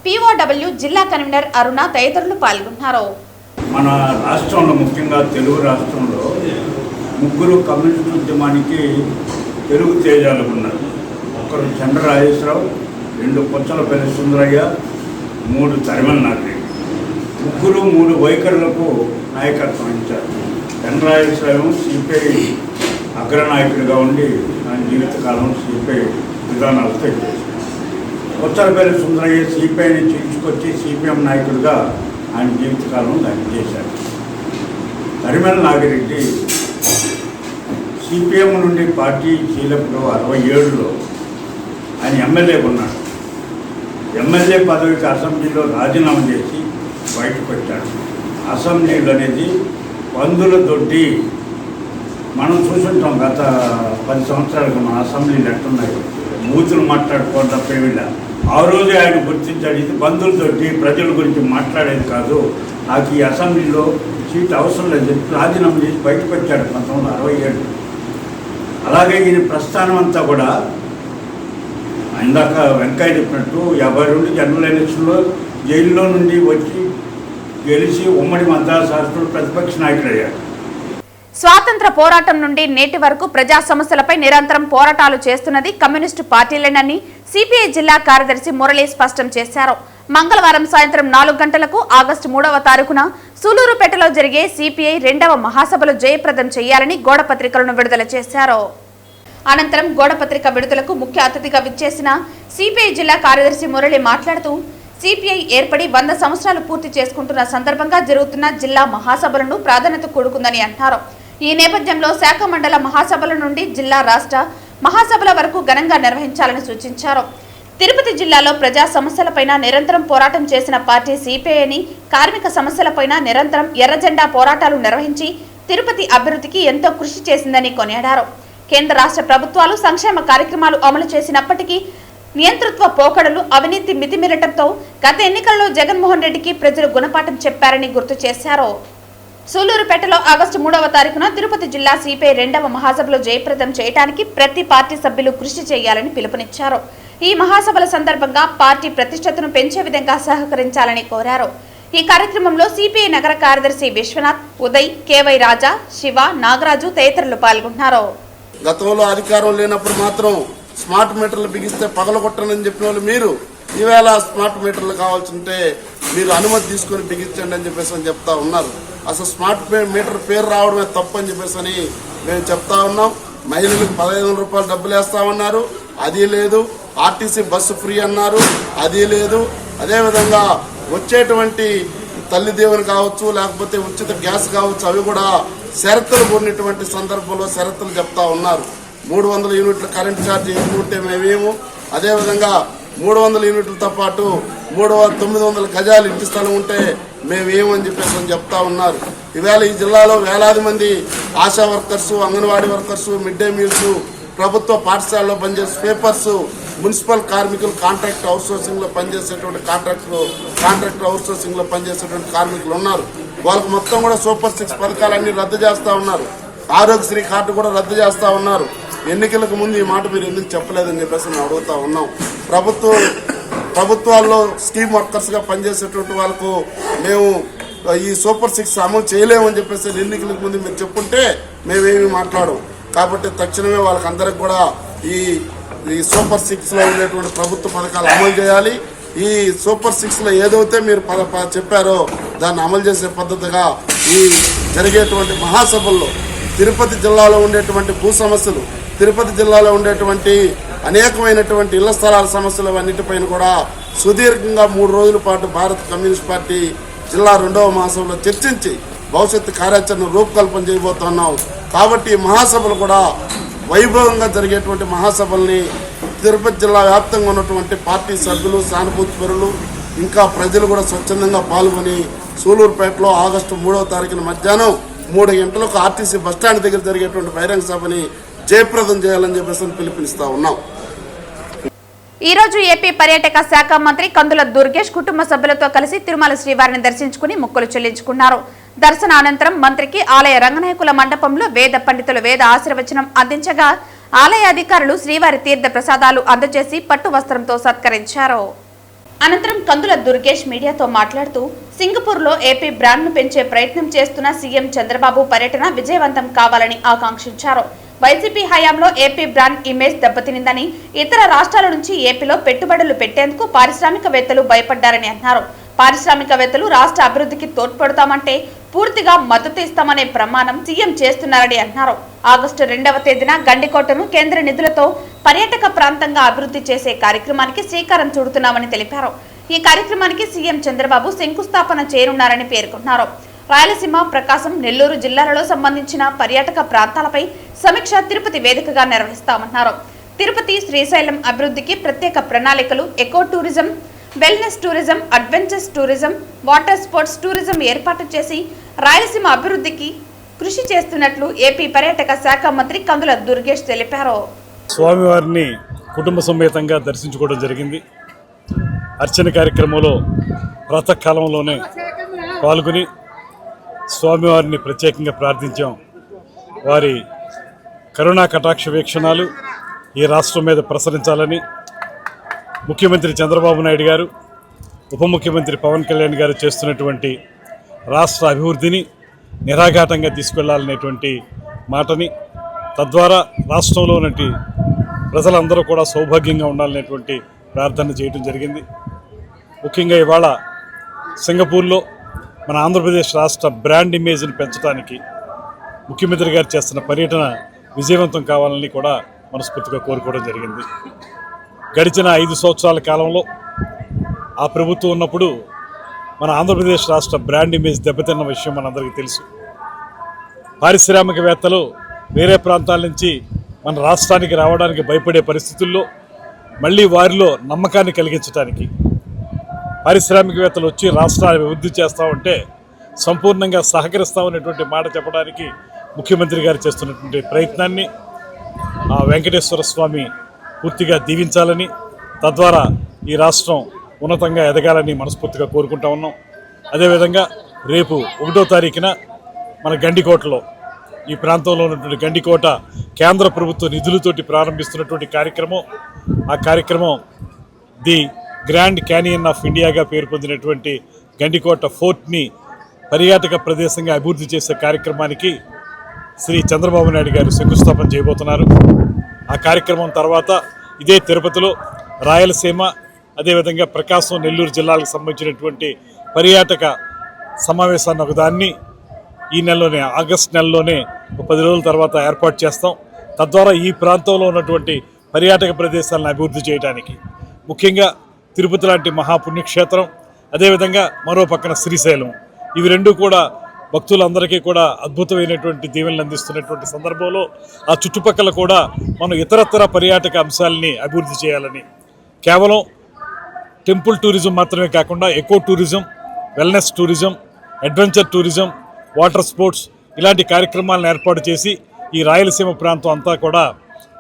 పిఓడబ్ల్యూ జిల్లా కన్వీనర్ అరుణ తదితరులు పాల్గొన్నారు. మన రాష్ట్రంలో, ముఖ్యంగా తెలుగు రాష్ట్రంలో ముగ్గురు కమ్యూనిస్ట్ ఉద్యమానికి తెలుగు తేజాలు ఉన్నారు. ఒకరు చంద్రరాజేశ్వరరావు, 2 పుచ్చలపల్లి సుందరయ్య, 3 తరిమెల నాగిరెడ్డి. ముగ్గురు 3 వైఖరులకు నాయకత్వం వహించారు. చంద్రరాజేశ్వరరావు సిపిఐ అగ్రనాయకుడిగా ఉండి ఆయన జీవితకాలం సిపిఐ విధానాలతో చేశారు. పుచ్చలపల్లి సుందరయ్య సిపిఐని చీల్చుకొచ్చి సిపిఎం నాయకుడిగా ఆయన జీవితకాలం దాన్ని చేశారు. తరిమెల నాగిరెడ్డి సిపిఎం నుండి పార్టీ చీలప్పుడు 67లో ఆయన ఎమ్మెల్యేగా ఉన్నాడు. ఎమ్మెల్యే పదవికి అసెంబ్లీలో రాజీనామా చేసి బయటకు వచ్చాడు. అసెంబ్లీలు అనేది పందుల దొడ్డి. మనం చూసుంటాం గత 10 సంవత్సరాలుగా మన అసెంబ్లీలు ఎట్టున్నాయి, బూతులు మాట్లాడుకోవడం తప్పేవిడ. ఆ రోజే ఆయన గుర్తించాడు, ఇది బంధువుల దొడ్డి, ప్రజల గురించి మాట్లాడేది కాదు, నాకు ఈ అసెంబ్లీలో సీట్ అవసరం లేదు, రాజీనామా చేసి బయటకు వచ్చాడు 1967. అలాగే ఈయన ప్రస్థానం అంతా కూడా ఇందాక వెంకయ్య చెప్పినట్టు 52 జనరల్ ఎలక్షన్లో జైల్లో నుండి వచ్చి గెలిచి ఉమ్మడి మద్రాసు రాష్ట్రంలో ప్రతిపక్ష నాయకుడు అయ్యాడు. స్వాతంత్ర పోరాటం నుండి నేటి వరకు ప్రజా సమస్యలపై నిరంతరం పోరాటాలు చేస్తున్నది కమ్యూనిస్టు పార్టీలేనని సిపిఐ జిల్లా కార్యదర్శి మురళి స్పష్టం చేశారు. మంగళవారం సాయంత్రం 4 గంటలకు ఆగస్టు 3వ తారీఖున సూలూరుపేటలో జరిగే సిపిఐ 2వ మహాసభలు జయప్రదం చేయాలని గోడపత్రికలను విడుదల చేశారు. అనంతరం గోడపత్రిక విడుదలకు ముఖ్య అతిథిగా విచ్చేసిన సిపిఐ జిల్లా కార్యదర్శి మురళి మాట్లాడుతూ సిపిఐ ఏర్పడి 100 సంవత్సరాలు పూర్తి చేసుకుంటున్న సందర్భంగా జరుగుతున్న జిల్లా మహాసభలను ప్రాధాన్యత కూడుకుందని అన్నారు. ఈ నేపథ్యంలో శాఖ మండల మహాసభల నుండి జిల్లా, రాష్ట్ర మహాసభల వరకు ఘనంగా నిర్వహించాలని సూచించారు. తిరుపతి జిల్లాలో ప్రజా సమస్యలపైన నిరంతరం పోరాటం చేసిన పార్టీ సిపిఐ అని, కార్మిక సమస్యలపైన నిరంతరం ఎర్రజెండా పోరాటాలు నిర్వహించి తిరుపతి అభివృద్ధికి ఎంతో కృషి చేసిందని కొనియాడారు. కేంద్ర రాష్ట్ర ప్రభుత్వాలు సంక్షేమ కార్యక్రమాలు అమలు చేసినప్పటికీ నియంతృత్వ పోకడలు, అవినీతి మితిమీరటంతో గత ఎన్నికల్లో జగన్మోహన్ రెడ్డికి ప్రజలు గుణపాఠం చెప్పారని గుర్తు చేశారు. సూలూరుపేటలో ఆగస్టు 3వ తారీఖున తిరుపతి జిల్లా సిపిఐ 2వ మహాసభలో జయప్రదం చేయడానికి ప్రతి పార్టీ సభ్యులు కృషి చేయాలని పిలుపునిచ్చారు. ఈ మహాసభల సందర్భంగా పార్టీ ప్రతిష్టతను పెంచే విధంగా సహకరించాలని కోరారు. ఈ కార్యక్రమంలో సిపిఐ నగర కార్యదర్శి విశ్వనాథ్, ఉదయ్, కేవై రాజా, శివ, నాగరాజు తదితరులు పాల్గొన్నారు. గతంలో అధికారం లేనప్పుడు మాత్రం స్మార్ట్ మీటర్లు బిగిస్తే పగలగొట్టనని చెప్పిన వాళ్ళు మీరు ఈవేళ స్మార్ట్ మీటర్లు కావాల్సింటే మీరు అనుమతి తీసుకుని బిగించండి అని చెప్పేసి అని చెప్తా ఉన్నారు. అసలు స్మార్ట్ మీటర్ పేరు రావడమే తప్పు అని చెప్పేసి అని మేము చెప్తా ఉన్నాం. మహిళలకు 1500 రూపాయలు డబ్బులు వేస్తామన్నారు, అది లేదు. ఆర్టీసీ బస్సు ఫ్రీ అన్నారు, అది లేదు. అదేవిధంగా వచ్చేటువంటి తల్లి దేవుని కావచ్చు, లేకపోతే ఉచిత గ్యాస్ కావచ్చు, అవి కూడా షరతులు కూడినటువంటి సందర్భంలో షరతులు చెప్తా ఉన్నారు. 300 యూనిట్ల కరెంట్ ఛార్జ్ ఎక్కువ ఉంటే మేమేమో, అదేవిధంగా 300 యూనిట్లతో పాటు 900 గజాలు ఇంటి స్థలం ఉంటే మేమేమని చెప్పేసి చెప్తా ఉన్నారు. ఈవేళ ఈ జిల్లాలో వేలాది మంది ASHA workers, anganwadi workers, mid day meals, ప్రభుత్వ పాఠశాలలో పనిచేసే పేపర్స్, మున్సిపల్ కార్మికులు కాంట్రాక్ట్ అవుట్సోర్సింగ్ లో పనిచేసేటువంటి కాంట్రాక్టర్ అవుట్సోర్సింగ్ లో పనిచేసేటువంటి కార్మికులు ఉన్నారు. వాళ్ళకు మొత్తం కూడా సూపర్ 6 పథకాలన్నీ రద్దు చేస్తా ఉన్నారు. ఆరోగ్యశ్రీ కార్డు కూడా రద్దు చేస్తా ఉన్నారు. ఎన్నికలకు ముందు ఈ మాట మీరు ఎందుకు చెప్పలేదని చెప్పేసి మేము అడుగుతా ఉన్నాం. ప్రభుత్వాల్లో స్కీమ్ వర్కర్స్ గా పనిచేసేటువంటి వాళ్ళకు మేము ఈ సూపర్ 6 అమలు చేయలేమని చెప్పేసి ఎన్నికలకు ముందు మీరు చెప్పుంటే మేమేమి మాట్లాడం. కాబట్టి తక్షణమే వాళ్ళకందరికి కూడా ఈ సూపర్ 6 లో ఉండేటువంటి ప్రభుత్వ పథకాలు అమలు చేయాలి. ఈ సూపర్ 6 లో ఏదైతే మీరు చెప్పారో దాన్ని అమలు చేసే పద్ధతిగా ఈ జరిగేటువంటి మహాసభల్లో తిరుపతి జిల్లాలో ఉండేటువంటి భూ సమస్యలు, తిరుపతి జిల్లాలో ఉండేటువంటి అనేకమైనటువంటి ఇళ్ల స్థలాల సమస్యలు అన్నిటిపైన కూడా సుదీర్ఘంగా 3 రోజుల పాటు భారత కమ్యూనిస్ట్ పార్టీ జిల్లా 2వ మహాసభలో చర్చించి భవిష్యత్తు కార్యాచరణ రూపకల్పన చేయబోతున్నాం. కాబట్టి ఈ మహాసభలు కూడా వైభవంగా జరిగేటువంటి మహాసభల్ని తిరుపతి జిల్లా వ్యాప్తంగా ఉన్నటువంటి పార్టీ సభ్యులు, సానుభూతి పరులు, ఇంకా ప్రజలు కూడా స్వచ్ఛందంగా పాల్గొని సూలూరుపేటలో ఆగస్టు 3వ తారీఖున మధ్యాహ్నం 3 గంటలకు ఆర్టీసీ బస్టాండ్ దగ్గర జరిగేటువంటి బహిరంగ సభని జయప్రదం చేయాలని చెప్పేసి పిలుపునిస్తా ఉన్నాం. ఈ రోజు ఏపీ పర్యాటక శాఖ మంత్రి కందుల దుర్గేష్ కుటుంబ సభ్యులతో కలిసి తిరుమల శ్రీవారిని దర్శించుకుని మొక్కులు చెల్లించుకున్నారు. దర్శనానంతరం మంత్రికి ఆలయ రంగనాయకుల మండపంలో వేద పండితులు వేద ఆశీర్వచనం అందించగా ఆలయ అధికారులు శ్రీవారి తీర్థ ప్రసాదాలు అందజేసి పట్టు వస్త్రంతో సత్కరించారు. అనంతరం కందుల దుర్గేష్ మీడియాతో మాట్లాడుతూ సింగపూర్లో ఏపీ బ్రాండ్ను పెంచే ప్రయత్నం చేస్తున్న సీఎం చంద్రబాబు పర్యటన విజయవంతం కావాలని ఆకాంక్షించారు. వైసీపీ హయాంలో ఏపీ బ్రాండ్ ఇమేజ్ దెబ్బతినిందని, ఇతర రాష్ట్రాల నుంచి ఏపీలో పెట్టుబడులు పెట్టేందుకు పారిశ్రామికవేత్తలు భయపడ్డారని అన్నారు. పారిశ్రామికవేత్తలు రాష్ట్ర అభివృద్ధికి తోడ్పడతామంటే పూర్తిగా మద్దతు ఇస్తామనే ప్రమాణం సీఎం చేస్తున్నారని అన్నారు. ఆగస్టు 2వ తేదీన గండికోటను కేంద్ర నిధులతో పర్యాటక ప్రాంతంగా అభివృద్ధి చేసే కార్యక్రమానికి శ్రీకారం చుడుతున్నామని తెలిపారు. ఈ కార్యక్రమానికి సీఎం చంద్రబాబు శంకుస్థాపన చేయనున్నారని పేర్కొన్నారు. రాయలసీమ, ప్రకాశం, నెల్లూరు జిల్లాలలో సంబంధించిన పర్యాటక ప్రాంతాలపై సమీక్ష తిరుపతి వేదికగా నిర్వహిస్తామన్నారు. తిరుపతి, శ్రీశైలం అభివృద్ధికి ప్రత్యేక ప్రణాళికలు, eco tourism, wellness tourism, adventures tourism, water sports tourism ఏర్పాటు చేసి రాయలసీమ అభివృద్ధికి కృషి చేస్తున్నట్లు ఏపీ పర్యాటక శాఖ మంత్రి కందుల దుర్గేష్ తెలిపారు. స్వామివారిని కుటుంబ సమేతంగా దర్శించుకోవడం జరిగింది. అర్చన కార్యక్రమంలో ప్రాతకాలంలోనే పాల్గొని స్వామివారిని ప్రత్యేకంగా ప్రార్థించాం. వారి కరుణా కటాక్ష వీక్షణాలు ఈ రాష్ట్రం మీద ప్రసరించాలని ముఖ్యమంత్రి చంద్రబాబు నాయుడు గారు, ఉప ముఖ్యమంత్రి పవన్ కళ్యాణ్ గారు చేస్తున్నటువంటి రాష్ట్ర అభివృద్ధిని నిరాఘాటంగా తీసుకెళ్లాలనేటువంటి మాటని, తద్వారా రాష్ట్రంలో ఉన్నటువంటి ప్రజలందరూ కూడా సౌభాగ్యంగా ఉండాలనేటువంటి ప్రార్థన చేయడం జరిగింది. ముఖ్యంగా ఇవాళ సింగపూర్లో మన ఆంధ్రప్రదేశ్ రాష్ట్ర బ్రాండ్ ఇమేజ్ని పెంచడానికి ముఖ్యమంత్రి గారు చేస్తున్న పర్యటన విజయవంతం కావాలని కూడా మనస్ఫూర్తిగా కోరుకోవడం జరిగింది. గడిచిన 5 సంవత్సరాల కాలంలో ఆ ప్రభుత్వం ఉన్నప్పుడు మన ఆంధ్రప్రదేశ్ రాష్ట్ర బ్రాండ్ ఇమేజ్ దెబ్బతిన్న విషయం మనందరికీ తెలుసు. పారిశ్రామికవేత్తలు వేరే ప్రాంతాల నుంచి మన రాష్ట్రానికి రావడానికి భయపడే పరిస్థితుల్లో మళ్ళీ వారిలో నమ్మకాన్ని కలిగించడానికి, పారిశ్రామికవేత్తలు వచ్చి రాష్ట్రాన్ని అభివృద్ధి చేస్తామంటే సంపూర్ణంగా సహకరిస్తామనేటువంటి మాట చెప్పడానికి ముఖ్యమంత్రి గారు చేస్తున్నటువంటి ప్రయత్నాన్ని ఆ వెంకటేశ్వర స్వామి పూర్తిగా దీవించాలని, తద్వారా ఈ రాష్ట్రం ఉన్నతంగా ఎదగాలని మనస్ఫూర్తిగా కోరుకుంటా ఉన్నాం. అదేవిధంగా రేపు 1వ తారీఖున మన గండికోటలో, ఈ ప్రాంతంలో ఉన్నటువంటి గండికోట కేంద్ర ప్రభుత్వ నిధులతోటి ప్రారంభిస్తున్నటువంటి కార్యక్రమం, ఆ కార్యక్రమం ది గ్రాండ్ క్యానియన్ ఆఫ్ ఇండియాగా పేరు పొందినటువంటి గండికోట ఫోర్ట్ని పర్యాటక ప్రదేశంగా అభివృద్ధి చేసే కార్యక్రమానికి శ్రీ చంద్రబాబు నాయుడు గారు శంకుస్థాపన చేయబోతున్నారు. ఆ కార్యక్రమం తర్వాత ఇదే తిరుపతిలో రాయలసీమ, అదేవిధంగా ప్రకాశం, నెల్లూరు జిల్లాలకు సంబంధించినటువంటి పర్యాటక సమావేశాన్ని ఒకదాన్ని ఈ నెలలోనే, ఆగస్టు నెలలోనే 10 రోజుల తర్వాత ఏర్పాటు చేస్తాం. తద్వారా ఈ ప్రాంతంలో ఉన్నటువంటి పర్యాటక ప్రదేశాలను అభివృద్ధి చేయడానికి, ముఖ్యంగా తిరుపతి లాంటి మహాపుణ్యక్షేత్రం, అదేవిధంగా మరో పక్కన శ్రీశైలం, ఇవి రెండు కూడా భక్తులందరికీ కూడా అద్భుతమైనటువంటి దీవెనలు అందిస్తున్నటువంటి సందర్భంలో ఆ చుట్టుపక్కల కూడా మనం ఇతరత్ర పర్యాటక అంశాలని అభివృద్ధి చేయాలని, కేవలం టెంపుల్ టూరిజం మాత్రమే కాకుండా eco tourism, wellness tourism, adventure tourism, water sports ఇలాంటి కార్యక్రమాలను ఏర్పాటు చేసి ఈ రాయలసీమ ప్రాంతం అంతా కూడా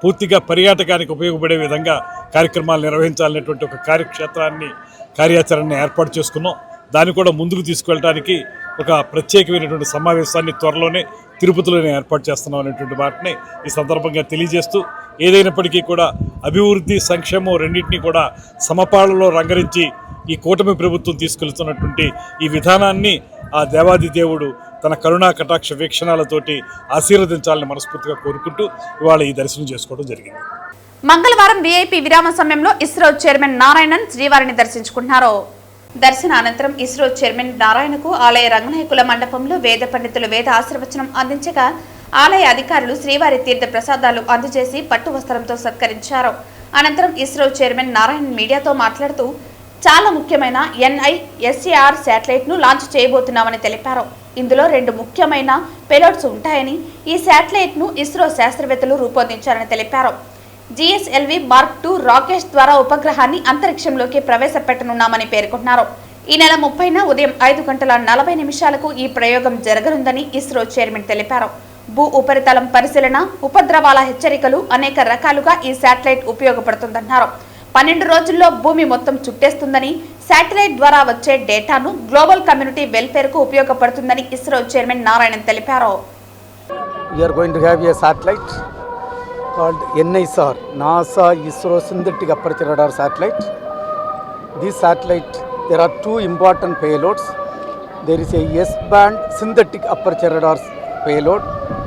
పూర్తిగా పర్యాటకానికి ఉపయోగపడే విధంగా కార్యక్రమాలు నిర్వహించాలనేటువంటి ఒక కార్యాచరణని ఏర్పాటు చేసుకున్నాం. దాన్ని కూడా ముందుకు తీసుకెళ్ళడానికి ఒక ప్రత్యేకమైనటువంటి సమావేశాన్ని త్వరలోనే తిరుపతిలోనే ఏర్పాటు చేస్తున్నాం అనేటువంటి వాటిని ఈ సందర్భంగా తెలియజేస్తూ, ఏదైనప్పటికీ కూడా అభివృద్ధి సంక్షేమం రెండింటినీ కూడా సమపాళలో రంగరించి ఈ కూటమి ప్రభుత్వం తీసుకెళ్తున్నటువంటి ఈ విధానాన్ని ఆ దేవాది దేవుడు తన కరుణా కటాక్ష వీక్షణాలతోటి ఆశీర్వదించాలని మనస్ఫూర్తిగా కోరుకుంటూ ఇవాళ ఈ దర్శనం చేసుకోవడం జరిగింది. మంగళవారం వీఐపీ విరామ సమయంలో ఇస్రో చైర్మన్ నారాయణన్ శ్రీవారిని దర్శించుకున్నారు. దర్శన అనంతరం ఇస్రో చైర్మన్ నారాయణకు ఆలయ రంగనాయకుల మండపంలో వేద పండితులు వేద ఆశీర్వచనం అందించగా ఆలయ అధికారులు శ్రీవారి తీర్థ ప్రసాదాలు అందజేసి పట్టు వస్త్రంతో సత్కరించారు. అనంతరం ఇస్రో చైర్మన్ నారాయణన్ మీడియాతో మాట్లాడుతూ చాలా ముఖ్యమైన NISAR శాటిలైట్ ను లాంచ్ చేయబోతున్నామని తెలిపారు. ఇందులో 2 ముఖ్యమైన పేలోడ్స్ ఉంటాయని, ఈ శాటిలైట్ ను ఇస్రో శాస్త్రవేత్తలు రూపొందించారని తెలిపారు. GSLV Mark II రాకెట్ ద్వారా ఉపగ్రహాన్ని అంతరిక్షంలోకి ప్రవేశపెట్టనున్నామని పేర్కొన్నారు. ఈ నెల 30న ఉదయం 5:40 ఈ ప్రయోగం జరగనుందని ఇస్రో చైర్మన్ తెలిపారు. భూ ఉపరితలం పరిశీలన, ఉపద్రవాల హెచ్చరికలు అనేక రకాలుగా ఈ శాటిలైట్ ఉపయోగపడుతుందన్నారు. 12 రోజుల్లో భూమి మొత్తం చుట్టేస్తుందని, శాటిలైట్ ద్వారా వచ్చే డేటాను గ్లోబల్ కమ్యూనిటీ వెల్ఫేర్ కు ఉపయోగపడుతుందని ఇస్రో చైర్మన్ నారాయణన్ తెలిపారు. We are going to have a satellite called NISAR, NASA ISRO Synthetic Aperture Radar Satellite. This satellite, there are 2 important payloads. There is a S-band synthetic aperture radar payload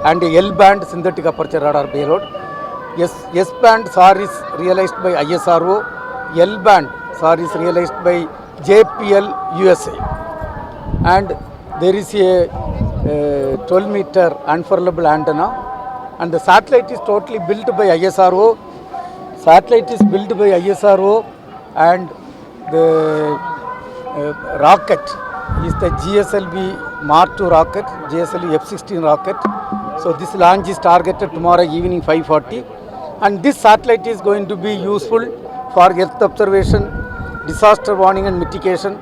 and a L-band synthetic aperture radar payload. S-band SAR is realized by ISRO, L-band SAR is realized by JPL USA, and there is a 12-meter unfurlable antenna, and the satellite is totally built by ISRO. Satellite is built by ISRO, and the rocket is the GSLV Mark II rocket, GSLV F-16 rocket. So this launch is targeted tomorrow evening 5:40, and this satellite is going to be useful for earth observation, disaster warning and mitigation.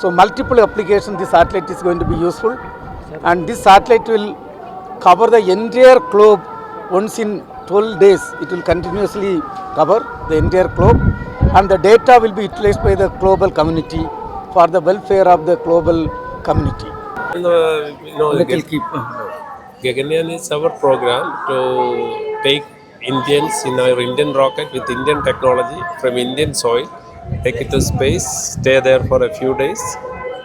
So multiple applications this satellite is going to be useful, and this satellite will cover the entire globe once in 12 days. It will continuously cover the entire globe, and the data will be utilized by the global community for the welfare of the global community. Gaganyaan is our program to take Indians in our Indian rocket with Indian technology from Indian soil, take it to space, stay there for a few days,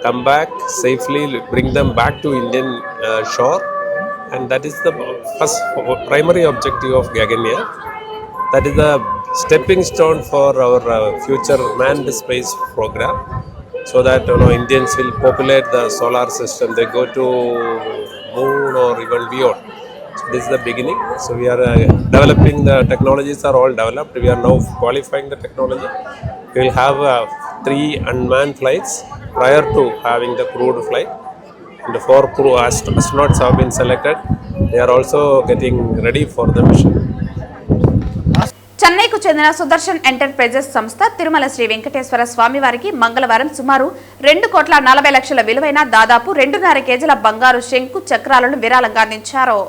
come back safely, bring them back to Indian shore, and that is the first primary objective of Gaganyaan. That is the stepping stone for our future manned space program, so that Indians will populate the solar system. They go to moon or even beyond. So this is the beginning. So we are developing, the technologies are all developed. We are now qualifying the technology. We will have 3 unmanned flights prior to having the crewed flight. And 4 crew astronauts have been selected. They are also getting ready for the mission. చెన్నైకు చెందిన సుదర్శన్ ఎంటర్ప్రైజెస్ సంస్థ తిరుమల శ్రీ వెంకటేశ్వర స్వామి వారికి మంగళవారం సుమారు 2,40,00,000 విలువైన దాదాపు 2.5 కేజీల బంగారు శంకు చక్రాలను విరాళంగా అందించారు.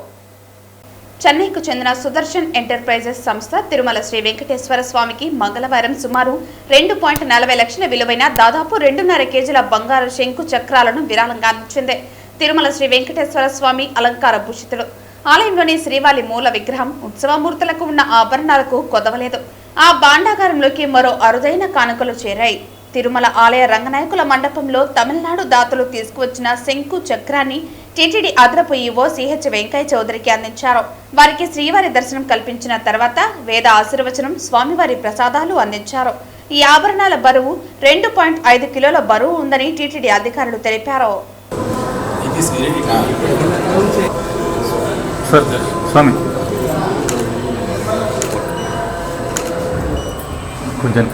చెన్నైకు చెందిన సుదర్శన్ ఎంటర్ప్రైజెస్ సంస్థ తిరుమల శ్రీ వెంకటేశ్వర స్వామికి మంగళవారం సుమారు 2.40 లక్షల విలువైన దాదాపు 2.5 కేజీల బంగారు శంకు చక్రాలను విరాళంగా అందించింది. తిరుమల శ్రీ వెంకటేశ్వర స్వామి అలంకార భూషితుడు. ఆలయంలోని శ్రీవారి మూల విగ్రహం ఉత్సవమూర్తులకు ఉన్న ఆభరణాలకు కొదవలేదు. ఆ భాండాగారంలోకి మరో అరుదైన కానుకలు చేరాయి. తిరుమల ఆలయ రంగనాయకుల మండపంలో తమిళనాడు దాతలు తీసుకువచ్చిన శంకు చక్రాన్ని టీటీడీ అదనపు ఈవో CH వెంకయ్య చౌదరికి అందించారు. వారికి శ్రీవారి దర్శనం కల్పించిన తర్వాత వేద ఆశీర్వచనం, స్వామివారి ప్రసాదాలు అందించారు. ఈ ఆభరణాల బరువు 2.5 కిలోల బరువు ఉందని టీటీడీ అధికారులు తెలిపారు. స్వామి కొంచెం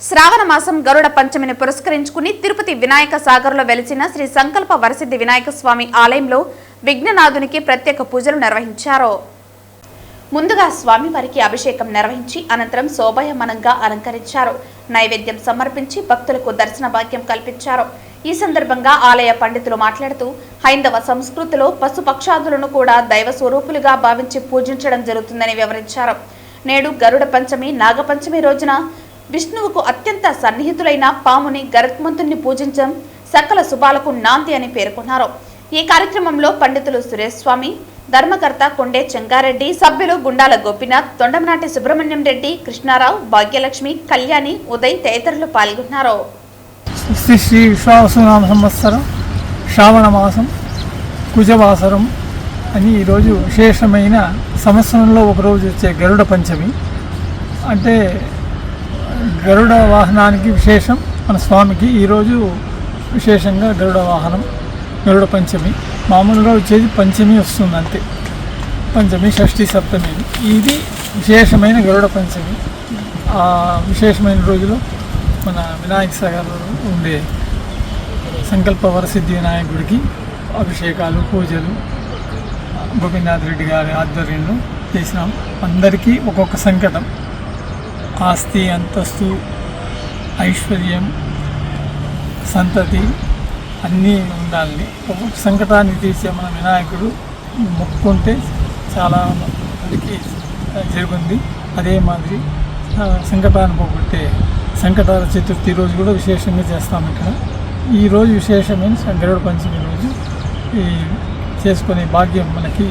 శ్రావణ మాసం గరుడ పంచమిని పురస్కరించుకుని తిరుపతి వినాయక సాగర్లో వెలిసిన శ్రీ సంకల్ప వరసిద్ధి వినాయక స్వామి ఆలయంలో విఘ్ననాథునికి ప్రత్యేక పూజలు నిర్వహించారు. ముందుగా స్వామివారికి అభిషేకం నిర్వహించి అనంతరం శోభాయమానంగా అలంకరించారు. నైవేద్యం సమర్పించి భక్తులకు దర్శన భాగ్యం కల్పించారు. ఈ సందర్భంగా ఆలయ పండితులు మాట్లాడుతూ హైందవ సంస్కృతిలో పశుపక్షాదులను కూడా దైవ స్వరూపులుగా భావించి పూజించడం జరుగుతుందని వివరించారు. నేడు గరుడ పంచమి నాగపంచమి రోజున విష్ణువుకు అత్యంత సన్నిహితులైన పాముని గరుత్మంతుని పూజించడం సకల శుభాలకు నాంది అని పేర్కొన్నారు. ఈ కార్యక్రమంలో పండితులు సురేష్ స్వామి, ధర్మకర్త కొండే చెంగారెడ్డి, సభ్యులు గుండాల గోపినాథ్, తొండమనాటి సుబ్రహ్మణ్యం రెడ్డి, కృష్ణారావు, భాగ్యలక్ష్మి, కళ్యాణి, ఉదయ్ తదితరులు పాల్గొన్నారు. శ్రీ శ్రీ విశ్వావసునామ సంవత్సరం శ్రావణ మాసం కుజవాసరం అని ఈరోజు విశేషమైన సంవత్సరంలో ఒకరోజు వచ్చే గరుడ పంచమి. అంటే గరుడ వాహనానికి విశేషం మన స్వామికి ఈరోజు విశేషంగా గరుడ వాహనం గరుడ పంచమి. మామూలుగా వచ్చేది పంచమి వస్తుంది అంతే, పంచమి షష్ఠి సప్తమి. ఇది విశేషమైన గరుడ పంచమి. ఆ విశేషమైన రోజులో మన వినాయక సాగర్లో ఉండే సంకల్ప వరసిద్ధి వినాయకుడికి అభిషేకాలు పూజలు గోపీనాథ్ రెడ్డి గారి ఆధ్వర్యంలో చేసినాం. అందరికీ ఒక్కొక్క సంకటం, ఆస్తి అంతస్తు ఐశ్వర్యం సంతతి అన్నీ ఉండాలని ఒక్కొక్క సంకటాన్ని తీసే మన వినాయకుడు మొక్కుంటే చాలా మందికి జరుగుతుంది. అదే మాదిరి సంకటాన్ని పోగొట్టే సంకటాల చతుర్థి రోజు కూడా విశేషంగా చేస్తాం. ఇక్కడ ఈరోజు విశేషమైన గరుడ పంచమి రోజు ఈ చేసుకునే భాగ్యం మనకి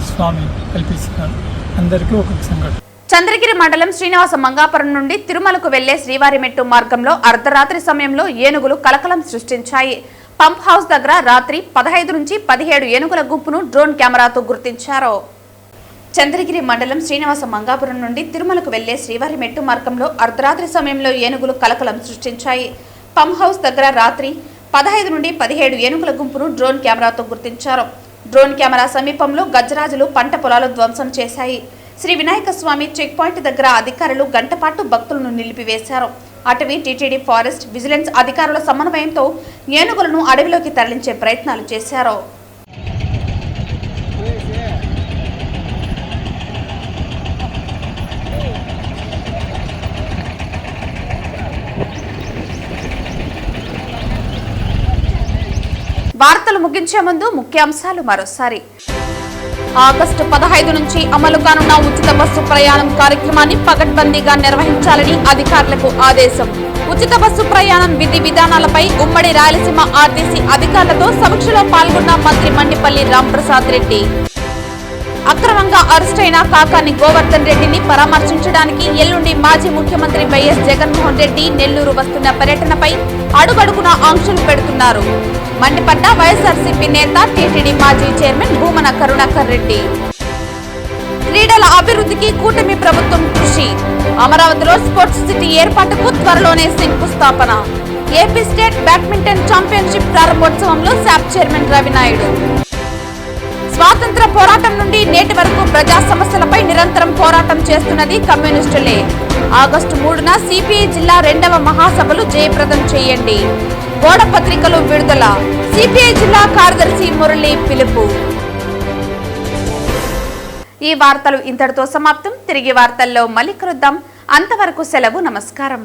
స్వామి కల్పించినారు. అందరికీ ఒక్కొక్క సంకటం. చంద్రగిరి మండలం శ్రీనివాస మంగాపురం నుండి తిరుమలకు వెళ్లే శ్రీవారిమెట్టు మార్గంలో అర్ధరాత్రి సమయంలో ఏనుగులు కలకలం సృష్టించాయి. పంప్ హౌస్ దగ్గర రాత్రి 15 నుంచి 17 ఏనుగుల గుంపును డ్రోన్ కెమెరాతో గుర్తించారు. చంద్రగిరి మండలం శ్రీనివాస మంగాపురం నుండి తిరుమలకు వెళ్లే శ్రీవారిమెట్టు మార్గంలో అర్ధరాత్రి సమయంలో ఏనుగులు కలకలం సృష్టించాయి. పంప్ హౌస్ దగ్గర రాత్రి 15 నుండి 17 ఏనుగుల గుంపును డ్రోన్ కెమెరాతో గుర్తించారు. డ్రోన్ కెమెరా సమీపంలో గజరాజులు పంట పొలాలు ధ్వంసం చేశాయి. శ్రీ వినాయక స్వామి చెక్ పాయింట్ దగ్గర అధికారులు గంటపాటు భక్తులను నిలిపివేశారు. అటవీ, టీటీడీ, ఫారెస్ట్, విజిలెన్స్ అధికారుల సమన్వయంతో ఏనుగులను అడవిలోకి తరలించే ప్రయత్నాలు చేశారు. వార్తలు ముగించే ముందు ముఖ్యాంశాలు మరోసారి. ఆగస్టు 15 నుంచి అమలు కానున్న ఉచిత బస్సు ప్రయాణం కార్యక్రమాన్ని పకడ్బందీగా నిర్వహించాలని అధికారులకు ఆదేశం. ఉచిత బస్సు ప్రయాణం విధి విధానాలపై ఉమ్మడి రాయలసీమ ఆర్టీసీ అధికారులతో సమీక్షలో పాల్గొన్న మంత్రి మండిపల్లి రాంప్రసాద్ రెడ్డి. అక్రమంగా అరెస్టైన కాకాని గోవర్ధన్ రెడ్డిని పరామర్శించడానికి ఎల్లుండి మాజీ ముఖ్యమంత్రి వైఎస్ జగన్మోహన్ రెడ్డి నెల్లూరు వస్తున్న పర్యటనపై అడుగడుగునా ఆంక్షలు పెడుతున్నారు. మండిపడ్డ వైఎస్ఆర్సీపీ నేత టీటీడీ మాజీ చైర్మన్ భూమన కరుణాకర్ రెడ్డి. క్రీడల అభివృద్ధికి కూటమి ప్రభుత్వం కృషి. అమరావతిలో స్పోర్ట్స్ సిటీ ఏర్పాటుకు త్వరలోనే శంకుస్థాపన. AP state badminton championship ప్రారంభోత్సవంలో SAAP chairman Ravi Naidu. స్వాతంత్ర పోరాటం నుండి నేటి వరకు ప్రజా సమస్యలపై నిరంతరం పోరాటం చేస్తున్నది కమ్యూనిస్టులే. ఆగస్టు 3న సిపిఐ జిల్లా 2వ మహాసభలు జయప్రదం చేయండి. గోడ పత్రికలు విడుదల. సిపిఐ జిల్లా కార్యదర్శి మురళి పిలుపు. ఈ వార్తలు ఇంతటితో సమాప్తం. తిరిగి వార్తల్లో మళ్ళీ కలుద్దాం. అంతవరకు సెలవు. నమస్కారం.